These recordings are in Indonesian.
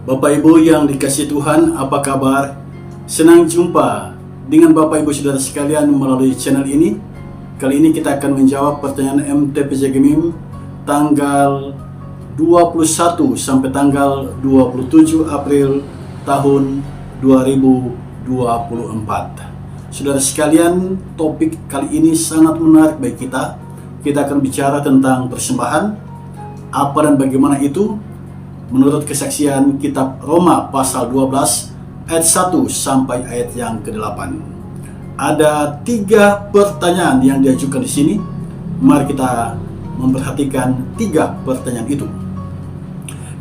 Bapak Ibu yang dikasihi Tuhan, apa kabar? Senang jumpa dengan Bapak Ibu Saudara sekalian melalui channel ini. Kali ini kita akan menjawab pertanyaan MTPJ Gemim tanggal 21 sampai tanggal 27 April tahun 2024. Saudara sekalian, topik kali ini sangat menarik bagi kita. Kita akan bicara tentang persembahan, apa dan bagaimana itu menurut kesaksian kitab Roma pasal 12 ayat 1 sampai ayat yang ke-8. Ada 3 pertanyaan yang diajukan di sini. Mari kita memperhatikan 3 pertanyaan itu.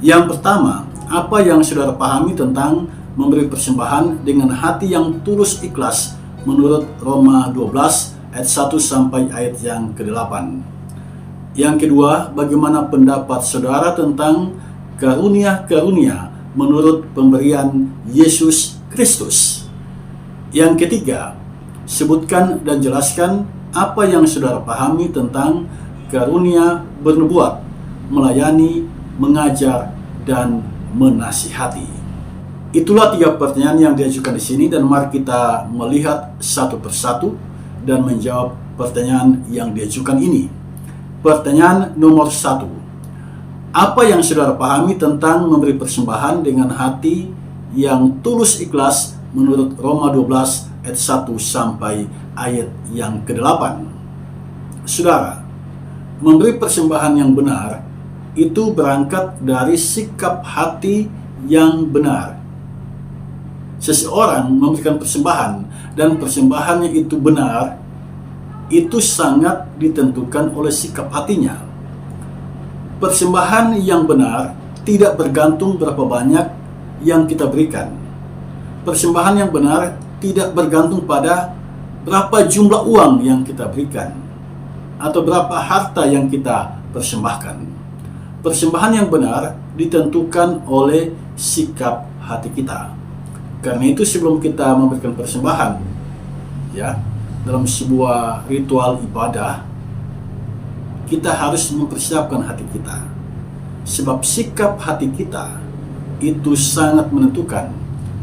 Yang pertama, apa yang saudara pahami tentang memberi persembahan dengan hati yang tulus ikhlas menurut Roma 12 ayat 1 sampai ayat yang ke-8. Yang kedua, bagaimana pendapat saudara tentang karunia-karunia menurut pemberian Yesus Kristus. Yang ketiga, sebutkan dan jelaskan apa yang saudara pahami tentang karunia bernubuat, melayani, mengajar, dan menasihati. Itulah 3 pertanyaan yang diajukan di sini, dan mari kita melihat satu persatu dan menjawab pertanyaan yang diajukan ini. Pertanyaan nomor 1. Apa yang saudara pahami tentang memberi persembahan dengan hati yang tulus ikhlas menurut Roma 12 ayat 1 sampai ayat yang ke-8? Saudara, memberi persembahan yang benar itu berangkat dari sikap hati yang benar. Seseorang memberikan persembahan dan persembahannya itu benar, itu sangat ditentukan oleh sikap hatinya. Persembahan yang benar tidak bergantung berapa banyak yang kita berikan. Persembahan yang benar tidak bergantung pada berapa jumlah uang yang kita berikan atau berapa harta yang kita persembahkan. Persembahan yang benar ditentukan oleh sikap hati kita. Karena itu sebelum kita memberikan persembahan, dalam sebuah ritual ibadah, kita harus mempersiapkan hati kita. Sebab sikap hati kita itu sangat menentukan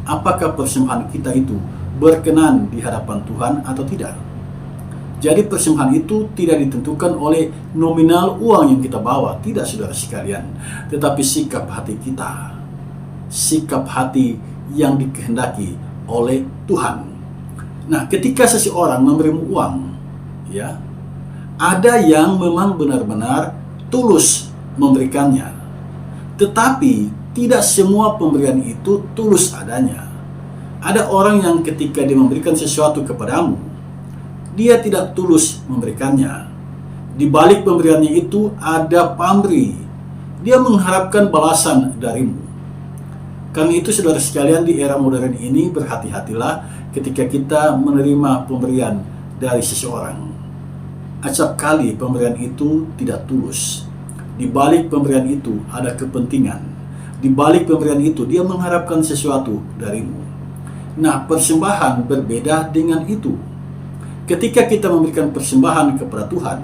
apakah persembahan kita itu berkenan di hadapan Tuhan atau tidak. Jadi persembahan itu tidak ditentukan oleh nominal uang yang kita bawa, tidak saudara sekalian, tetapi sikap hati kita. Sikap hati yang dikehendaki oleh Tuhan. Nah, ketika seseorang memberimu uang, ada yang memang benar-benar tulus memberikannya. Tetapi tidak semua pemberian itu tulus adanya. Ada orang yang ketika dia memberikan sesuatu kepadamu, dia tidak tulus memberikannya. Di balik pemberiannya itu ada pamrih. Dia mengharapkan balasan darimu. Karena itu saudara sekalian, di era modern ini berhati-hatilah ketika kita menerima pemberian dari seseorang. Acap kali pemberian itu tidak tulus. Di balik pemberian itu ada kepentingan. Di balik pemberian itu dia mengharapkan sesuatu darimu. Nah, persembahan berbeda dengan itu. Ketika kita memberikan persembahan kepada Tuhan,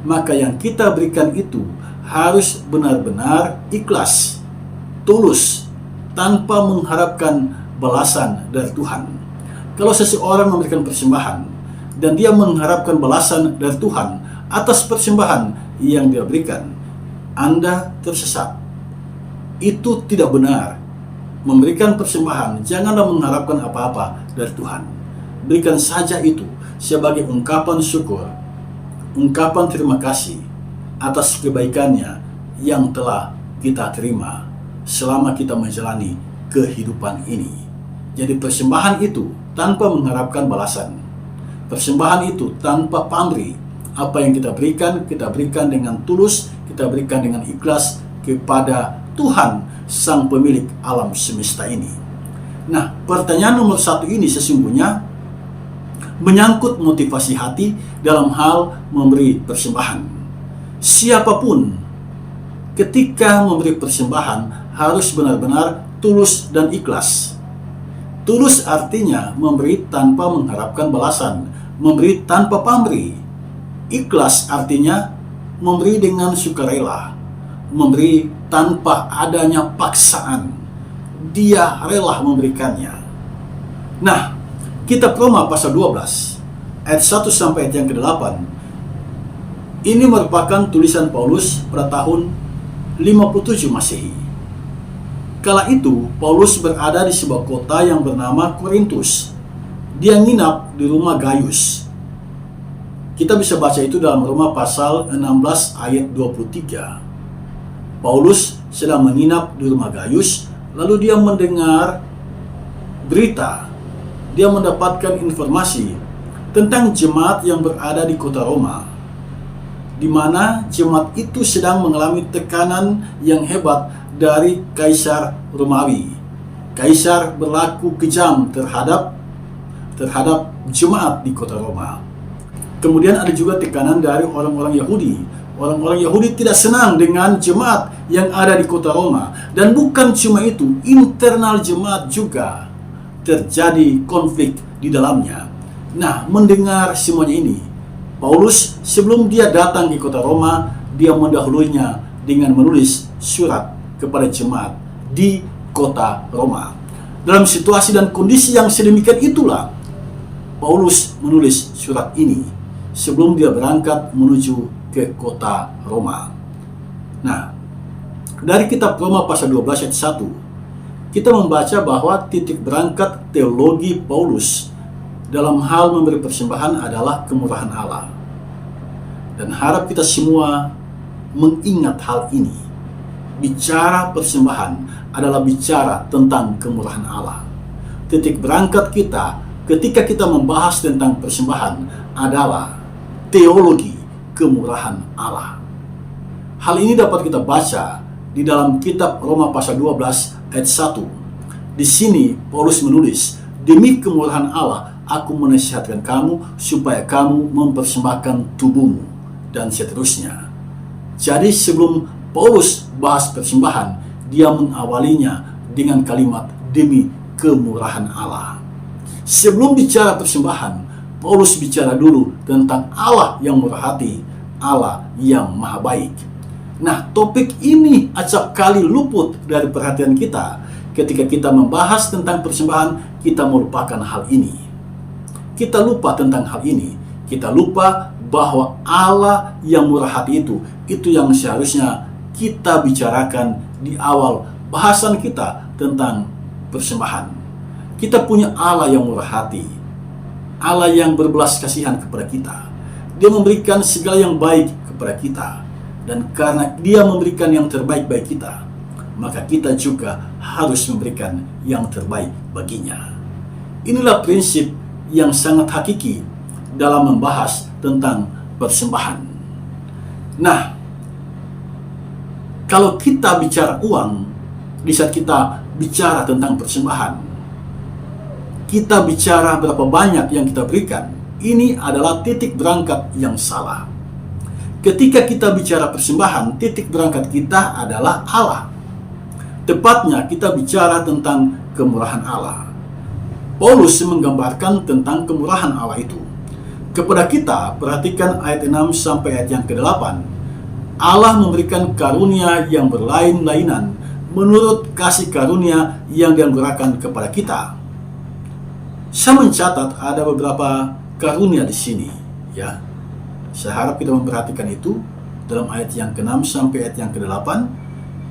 maka yang kita berikan itu harus benar-benar ikhlas, tulus, tanpa mengharapkan balasan dari Tuhan. Kalau seseorang memberikan persembahan dan dia mengharapkan balasan dari Tuhan atas persembahan yang dia berikan, Anda tersesat. Itu tidak benar. Memberikan persembahan, janganlah mengharapkan apa-apa dari Tuhan. Berikan saja itu sebagai ungkapan syukur, ungkapan terima kasih atas kebaikannya yang telah kita terima selama kita menjalani kehidupan ini. Jadi persembahan itu tanpa mengharapkan balasan. Persembahan itu tanpa pamrih. Apa yang kita berikan dengan tulus, kita berikan dengan ikhlas kepada Tuhan, Sang Pemilik alam semesta ini. Nah, pertanyaan nomor 1 ini sesungguhnya menyangkut motivasi hati dalam hal memberi persembahan. Siapapun ketika memberi persembahan harus benar-benar tulus dan ikhlas. Tulus artinya memberi tanpa mengharapkan balasan, memberi tanpa pamrih. Ikhlas artinya memberi dengan sukarela, memberi tanpa adanya paksaan. dia rela memberikannya. Nah, kitab Roma pasal 12 ayat 1 sampai ayat yang ke-8 ini merupakan tulisan Paulus pada tahun 57 Masehi. Kala itu Paulus berada di sebuah kota yang bernama Korintus. Dia nginap di rumah Gaius. Kita bisa baca itu dalam Roma pasal 16 ayat 23. Paulus sedang menginap di rumah Gaius, lalu dia mendengar berita. Dia mendapatkan informasi tentang jemaat yang berada di kota Roma, di mana jemaat itu sedang mengalami tekanan yang hebat dari Kaisar Romawi. Kaisar berlaku kejam terhadap jemaat di kota Roma. Kemudian ada juga tekanan dari orang-orang Yahudi. Orang-orang Yahudi tidak senang dengan jemaat yang ada di kota Roma. Dan bukan cuma itu, internal jemaat juga terjadi konflik di dalamnya. Nah, mendengar semuanya ini, Paulus sebelum dia datang ke kota Roma, dia mendahulunya dengan menulis surat kepada jemaat di kota Roma. Dalam situasi dan kondisi yang sedemikian itulah Paulus menulis surat ini sebelum dia berangkat menuju ke kota Roma. Nah, dari kitab Roma pasal 12 ayat 1, kita membaca bahwa titik berangkat teologi Paulus dalam hal memberi persembahan adalah kemurahan Allah. Dan harap kita semua mengingat hal ini. Bicara persembahan adalah bicara tentang kemurahan Allah. Titik berangkat kita ketika kita membahas tentang persembahan adalah teologi kemurahan Allah. Hal ini dapat kita baca di dalam kitab Roma pasal 12 ayat 1. Di sini Paulus menulis, "Demi kemurahan Allah, aku menasihatkan kamu supaya kamu mempersembahkan tubuhmu," dan seterusnya. Jadi sebelum Paulus bahas persembahan, dia mengawalinya dengan kalimat "demi kemurahan Allah." Sebelum bicara persembahan, Paulus bicara dulu tentang Allah yang murah hati, Allah yang maha baik. Nah, topik ini acap kali luput dari perhatian kita. Ketika kita membahas tentang persembahan, kita melupakan hal ini. Kita lupa tentang hal ini. Kita lupa bahwa Allah yang murah hati itu yang seharusnya kita bicarakan di awal bahasan kita tentang persembahan. Kita punya Allah yang murah hati, Allah yang berbelas kasihan kepada kita. Dia memberikan segala yang baik kepada kita. Dan karena dia memberikan yang terbaik bagi kita, maka kita juga harus memberikan yang terbaik baginya. Inilah prinsip yang sangat hakiki dalam membahas tentang persembahan. Nah, kalau kita bicara uang, di saat kita bicara tentang persembahan, kita bicara berapa banyak yang kita berikan, ini adalah titik berangkat yang salah. Ketika kita bicara persembahan, titik berangkat kita adalah Allah. Tepatnya kita bicara tentang kemurahan Allah. Paulus menggambarkan tentang kemurahan Allah itu. Kepada kita, perhatikan ayat 6 sampai ayat yang ke-8. Allah memberikan karunia yang berlain-lainan menurut kasih karunia yang dianugerahkan kepada kita. Saya mencatat ada beberapa karunia di sini, ya. Saya harap kita memperhatikan itu dalam ayat yang ke-6 sampai ayat yang ke-8.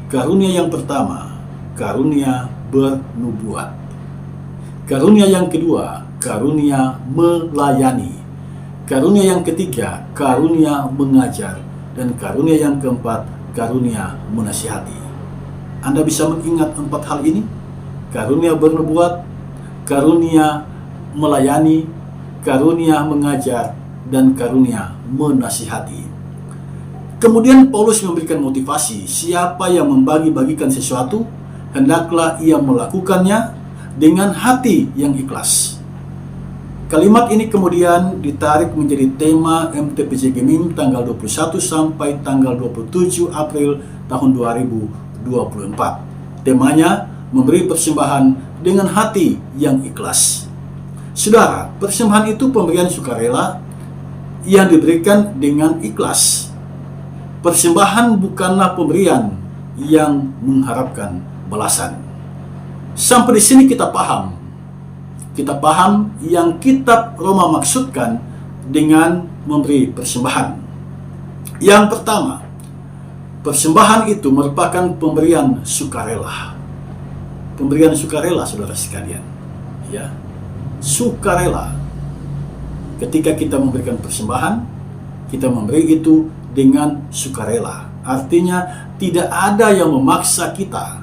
Karunia yang pertama, karunia bernubuat. Karunia yang kedua, karunia melayani. Karunia yang ketiga, karunia mengajar. Dan karunia yang keempat, karunia menasihati. Anda bisa mengingat 4 hal ini? Karunia bernubuat, karunia melayani, karunia mengajar, dan karunia menasihati. Kemudian Paulus memberikan motivasi, siapa yang membagi-bagikan sesuatu, hendaklah ia melakukannya dengan hati yang ikhlas. Kalimat ini kemudian ditarik menjadi tema MTPJ Gemim tanggal 21 sampai tanggal 27 April tahun 2024. Temanya, memberi persembahan dengan hati yang ikhlas. Saudara, persembahan itu pemberian sukarela yang diberikan dengan ikhlas. Persembahan bukanlah pemberian yang mengharapkan balasan. Sampai di sini kita paham. Kita paham yang kitab Roma maksudkan dengan memberi persembahan. Yang pertama, persembahan itu merupakan pemberian sukarela. Pemberian sukarela, saudara sekalian. Ya, sukarela. Ketika kita memberikan persembahan, kita memberi itu dengan sukarela. Artinya tidak ada yang memaksa kita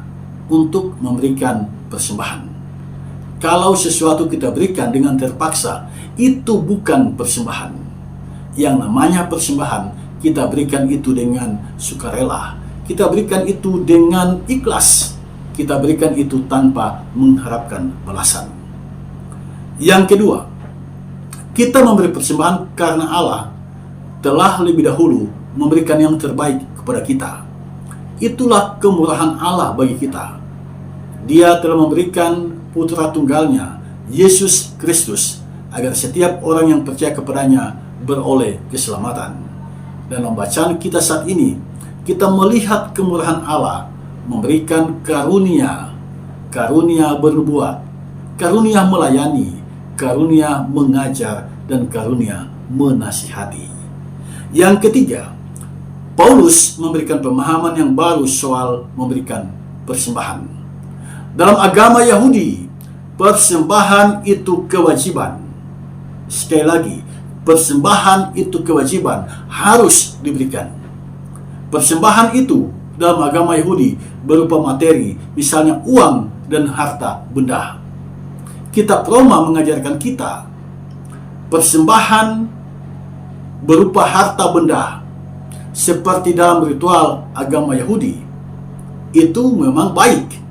untuk memberikan persembahan. Kalau sesuatu kita berikan dengan terpaksa, itu bukan persembahan. Yang namanya persembahan, kita berikan itu dengan sukarela. Kita berikan itu dengan ikhlas. Kita berikan itu tanpa mengharapkan balasan. Yang kedua, kita memberi persembahan karena Allah telah lebih dahulu memberikan yang terbaik kepada kita. Itulah kemurahan Allah bagi kita. Dia telah memberikan putra tunggalnya, Yesus Kristus, agar setiap orang yang percaya kepadanya beroleh keselamatan. Dalam bacaan kita saat ini, kita melihat kemurahan Allah memberikan karunia, karunia bernubuat, karunia melayani, karunia mengajar, dan karunia menasihati. Yang ketiga, Paulus memberikan pemahaman yang baru soal memberikan persembahan. Dalam agama Yahudi, persembahan itu kewajiban. Sekali lagi, persembahan itu kewajiban, harus diberikan. Persembahan itu dalam agama Yahudi berupa materi, misalnya uang dan harta benda. Kitab Roma mengajarkan kita persembahan berupa harta benda, seperti dalam ritual agama Yahudi, itu memang baik.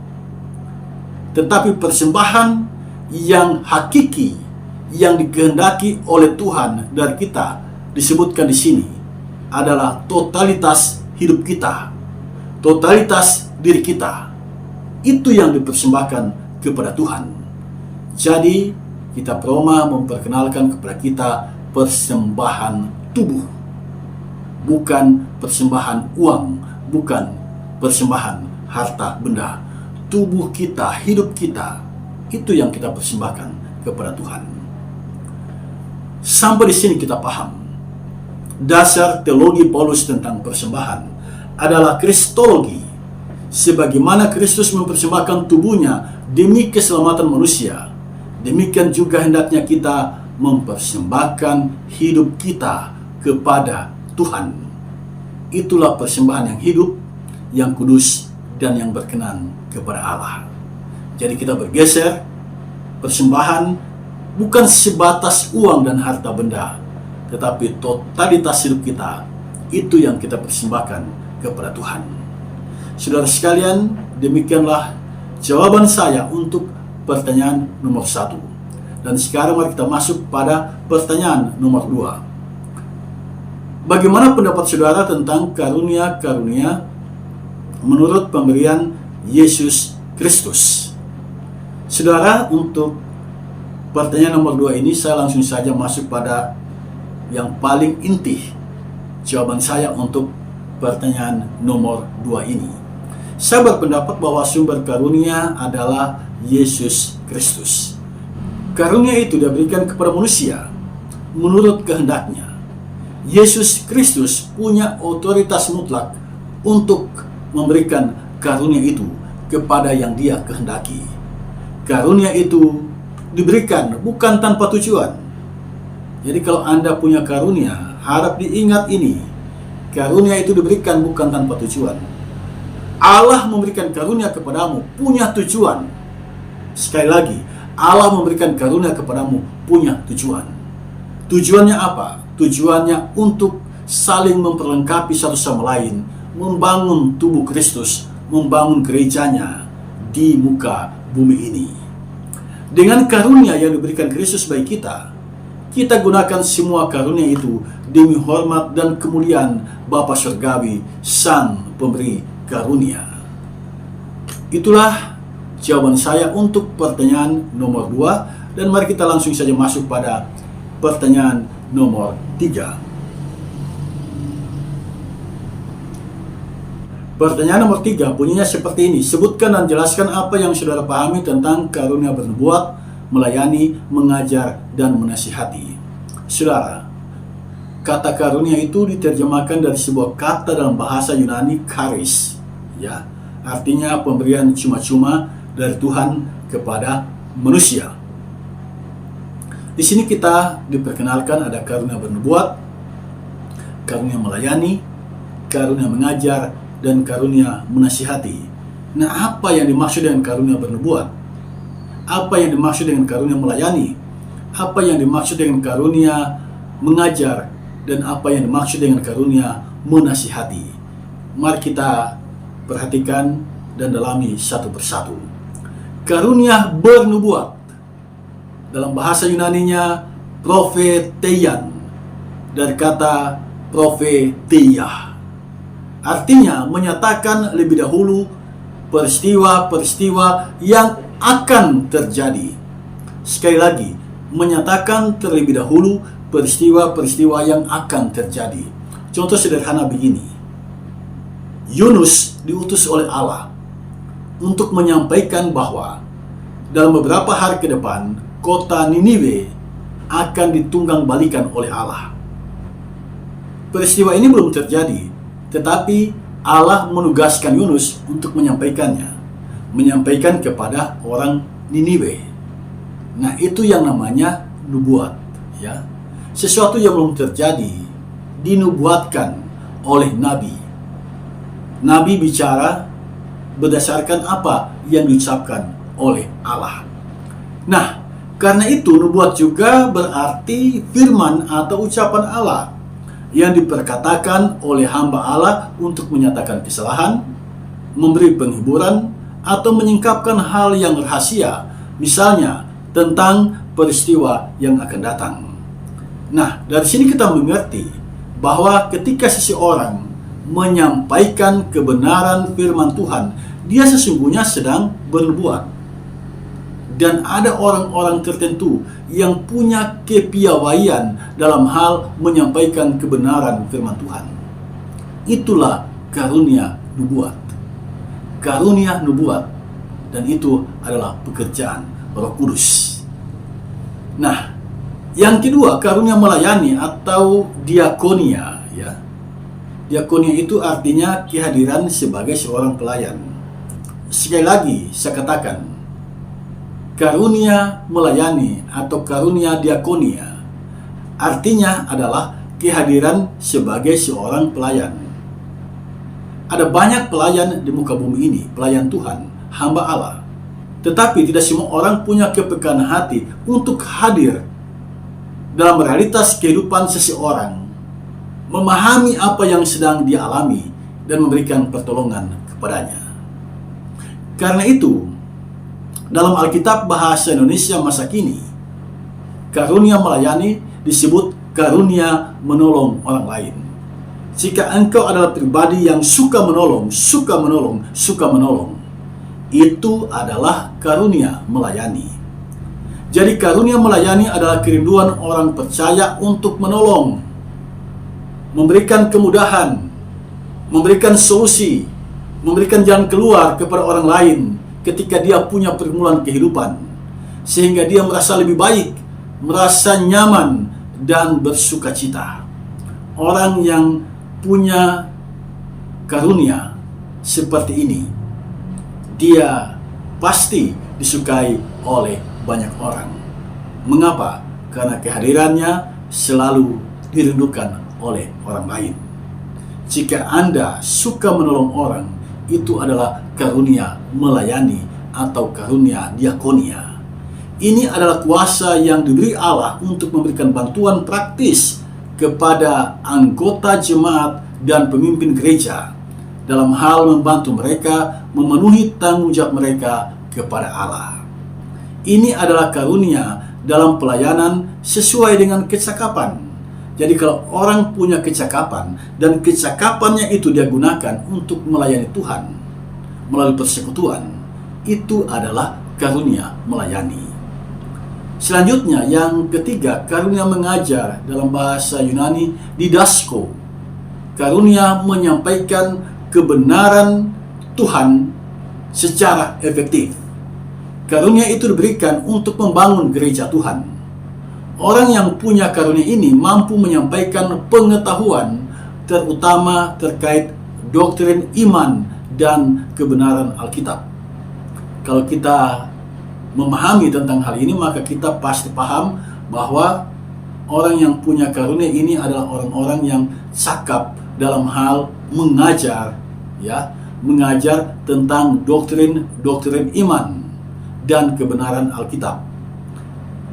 Tetapi persembahan yang hakiki, yang dikehendaki oleh Tuhan dari kita, disebutkan di sini adalah totalitas hidup kita, totalitas diri kita. Itu yang dipersembahkan kepada Tuhan. Jadi, kitab Roma memperkenalkan kepada kita persembahan tubuh, bukan persembahan uang, bukan persembahan harta benda. Tubuh kita, hidup kita, itu yang kita persembahkan kepada Tuhan. Sampai di sini kita paham. Dasar teologi Paulus tentang persembahan adalah kristologi. Sebagaimana Kristus mempersembahkan tubuhnya demi keselamatan manusia, demikian juga hendaknya kita mempersembahkan hidup kita kepada Tuhan. Itulah persembahan yang hidup, yang kudus, dan yang berkenan kepada Allah. Jadi kita bergeser, persembahan bukan sebatas uang dan harta benda, tetapi totalitas hidup kita, itu yang kita persembahkan kepada Tuhan. Saudara sekalian, demikianlah jawaban saya untuk pertanyaan nomor 1. Dan sekarang mari kita masuk pada pertanyaan nomor 2. Bagaimana pendapat saudara tentang karunia-karunia menurut pemberian Yesus Kristus? Saudara, untuk pertanyaan nomor 2 ini saya langsung saja masuk pada yang paling inti jawaban saya untuk pertanyaan nomor 2 ini. Saya berpendapat bahwa sumber karunia adalah Yesus Kristus. Karunia itu diberikan kepada manusia menurut kehendaknya. Yesus Kristus punya otoritas mutlak untuk memberikan karunia itu kepada yang Dia kehendaki. Karunia itu diberikan bukan tanpa tujuan. Jadi kalau Anda punya karunia, harap diingat ini. Karunia itu diberikan bukan tanpa tujuan. Allah memberikan karunia kepadamu punya tujuan. Sekali lagi, Allah memberikan karunia kepadamu punya tujuan. Tujuannya apa? Tujuannya untuk saling memperlengkapi satu sama lain, membangun tubuh Kristus, membangun gerejanya di muka bumi ini. Dengan karunia yang diberikan Kristus bagi kita, kita gunakan semua karunia itu demi hormat dan kemuliaan Bapa Surgawi, Sang Pemberi karunia. Itulah jawaban saya untuk pertanyaan nomor 2, dan mari kita langsung saja masuk pada pertanyaan nomor 3. Pertanyaan nomor 3 bunyinya seperti ini. Sebutkan dan jelaskan apa yang saudara pahami tentang karunia bernubuat, melayani, mengajar, dan menasihati. Saudara, kata karunia itu diterjemahkan dari sebuah kata dalam bahasa Yunani charis, ya, artinya pemberian cuma-cuma dari Tuhan kepada manusia. Di sini kita diperkenalkan ada karunia bernubuat, karunia melayani, karunia mengajar, dan karunia menasihati. Nah, apa yang dimaksud dengan karunia bernubuat? Apa yang dimaksud dengan karunia melayani? Apa yang dimaksud dengan karunia mengajar? Dan apa yang dimaksud dengan karunia menasihati? Mari kita perhatikan dan dalami satu persatu. Karunia bernubuat, dalam bahasa Yunaninya propheteian, dari kata prophetia, artinya menyatakan lebih dahulu peristiwa-peristiwa yang akan terjadi. Sekali lagi, menyatakan terlebih dahulu peristiwa-peristiwa yang akan terjadi. Contoh sederhana begini. Yunus diutus oleh Allah untuk menyampaikan bahwa dalam beberapa hari ke depan kota Niniwe akan ditunggang balikan oleh Allah. Peristiwa ini belum terjadi, tetapi Allah menugaskan Yunus untuk menyampaikannya, menyampaikan kepada orang Niniwe. Nah, itu yang namanya nubuat, ya. Sesuatu yang belum terjadi dinubuatkan oleh nabi. Nabi bicara berdasarkan apa yang diucapkan oleh Allah. Nah, karena itu nubuat juga berarti firman atau ucapan Allah yang diperkatakan oleh hamba Allah untuk menyatakan kesalahan, memberi penghiburan, atau menyingkapkan hal yang rahasia, misalnya tentang peristiwa yang akan datang. Nah, dari sini kita mengerti bahwa ketika seseorang menyampaikan kebenaran firman Tuhan, dia sesungguhnya sedang bernubuat. Dan ada orang-orang tertentu yang punya kepiawaian dalam hal menyampaikan kebenaran firman Tuhan. Itulah karunia nubuat. Karunia nubuat. Dan itu adalah pekerjaan Roh Kudus. Nah, yang kedua, karunia melayani atau diakonia, ya. Diakonia itu artinya kehadiran sebagai seorang pelayan. Sekali lagi saya katakan, karunia melayani atau karunia diakonia artinya adalah kehadiran sebagai seorang pelayan. Ada banyak pelayan di muka bumi ini, pelayan Tuhan, hamba Allah. Tetapi tidak semua orang punya kepekaan hati untuk hadir dalam realitas kehidupan seseorang, memahami apa yang sedang dia alami dan memberikan pertolongan kepadanya. Karena itu, dalam Alkitab bahasa Indonesia masa kini, karunia melayani disebut karunia menolong orang lain. Jika engkau adalah pribadi yang suka menolong, itu adalah karunia melayani. Jadi karunia melayani adalah kerinduan orang percaya untuk menolong, memberikan kemudahan, memberikan solusi, memberikan jalan keluar kepada orang lain ketika dia punya pergumulan kehidupan, sehingga dia merasa lebih baik, merasa nyaman, dan bersukacita. Orang yang punya karunia seperti ini, dia pasti disukai oleh banyak orang. Mengapa? Karena kehadirannya selalu dirindukan oleh orang lain. Jika Anda suka menolong orang, itu adalah karunia melayani atau karunia diakonia. Ini adalah kuasa yang diberi Allah untuk memberikan bantuan praktis kepada anggota jemaat dan pemimpin gereja dalam hal membantu mereka memenuhi tanggung jawab mereka kepada Allah. Ini adalah karunia dalam pelayanan sesuai dengan kecakapan. Jadi kalau orang punya kecakapan dan kecakapannya itu dia gunakan untuk melayani Tuhan melalui persekutuan, itu adalah karunia melayani. Selanjutnya yang ketiga, karunia mengajar, dalam bahasa Yunani didasko. Karunia menyampaikan kebenaran Tuhan secara efektif. Karunia itu diberikan untuk membangun gereja Tuhan. Orang yang punya karunia ini mampu menyampaikan pengetahuan terutama terkait doktrin iman dan kebenaran Alkitab. Kalau kita memahami tentang hal ini, maka kita pasti paham bahwa orang yang punya karunia ini adalah orang-orang yang cakap dalam hal mengajar, mengajar tentang doktrin iman dan kebenaran Alkitab.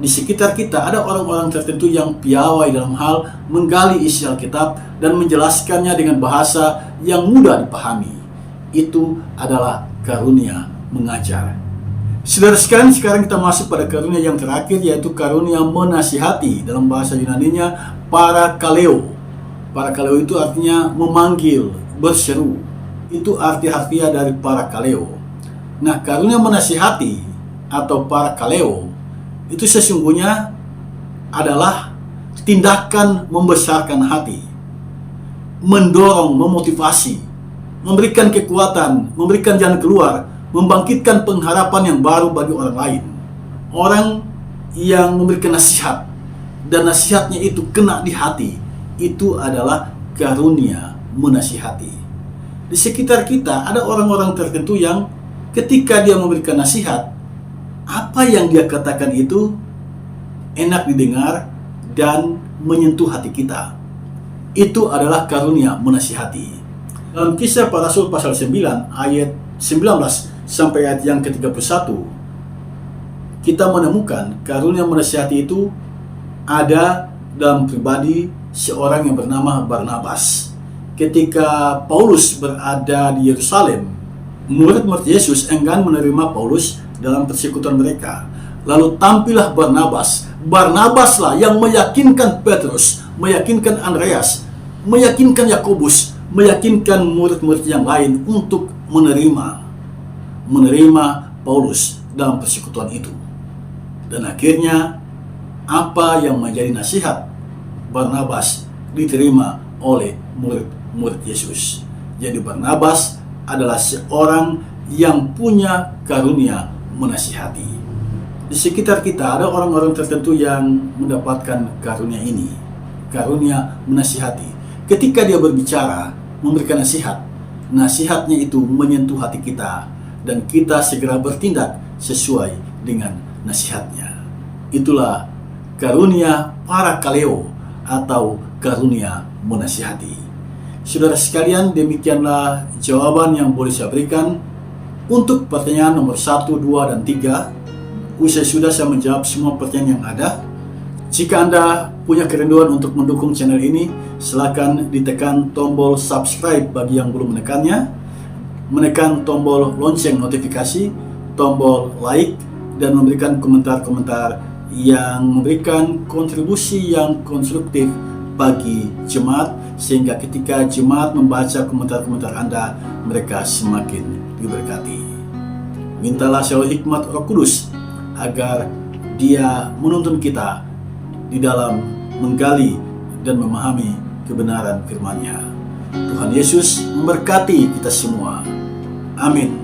Di sekitar kita ada orang-orang tertentu yang piawai dalam hal menggali isi Alkitab dan menjelaskannya dengan bahasa yang mudah dipahami. Itu adalah karunia mengajar. Saudara sekalian, sekarang kita masuk pada karunia yang terakhir, yaitu karunia menasihati. Dalam bahasa Yunaninya parakaleo. Parakaleo itu artinya memanggil, berseru. Itu arti harfiah dari parakaleo. Nah, karunia menasihati atau parakaleo itu sesungguhnya adalah tindakan membesarkan hati, mendorong, memotivasi, memberikan kekuatan, memberikan jalan keluar, membangkitkan pengharapan yang baru bagi orang lain. Orang yang memberikan nasihat dan nasihatnya itu kena di hati, itu adalah karunia menasihati. Di sekitar kita ada orang-orang tertentu yang ketika dia memberikan nasihat, apa yang dia katakan itu enak didengar dan menyentuh hati kita. Itu adalah karunia menasihati. Dalam Kisah Para Rasul pasal 9 ayat 19 sampai ayat yang ke-31, kita menemukan karunia menasihati itu ada dalam pribadi seorang yang bernama Barnabas. Ketika Paulus berada di Yerusalem, murid-murid Yesus enggan menerima Paulus dalam persekutuan mereka. Lalu tampillah Barnabas. Barnabaslah yang meyakinkan Petrus, meyakinkan Andreas, meyakinkan Yakobus, meyakinkan murid-murid yang lain untuk menerima Paulus dalam persekutuan itu. Dan akhirnya apa yang menjadi nasihat Barnabas diterima oleh murid-murid Yesus. Jadi Barnabas adalah seorang yang punya karunia menasihati. Di sekitar kita ada orang-orang tertentu yang mendapatkan karunia ini, karunia menasihati. Ketika dia berbicara, memberikan nasihat, nasihatnya itu menyentuh hati kita dan kita segera bertindak sesuai dengan nasihatnya. Itulah karunia parakaleo atau karunia menasihati. Saudara sekalian, demikianlah jawaban yang boleh saya berikan untuk pertanyaan nomor 1, 2, dan 3. Usai sudah saya menjawab semua pertanyaan yang ada. Jika Anda punya kerinduan untuk mendukung channel ini, silakan ditekan tombol subscribe bagi yang belum menekannya, menekan tombol lonceng notifikasi, tombol like, dan memberikan komentar-komentar yang memberikan kontribusi yang konstruktif bagi jemaat, sehingga ketika jemaat membaca komentar-komentar Anda, mereka semakin diberkati. Mintalah selalu hikmat Roh Kudus agar Dia menuntun kita di dalam menggali dan memahami kebenaran firman-Nya. Tuhan Yesus memberkati kita semua. Amin.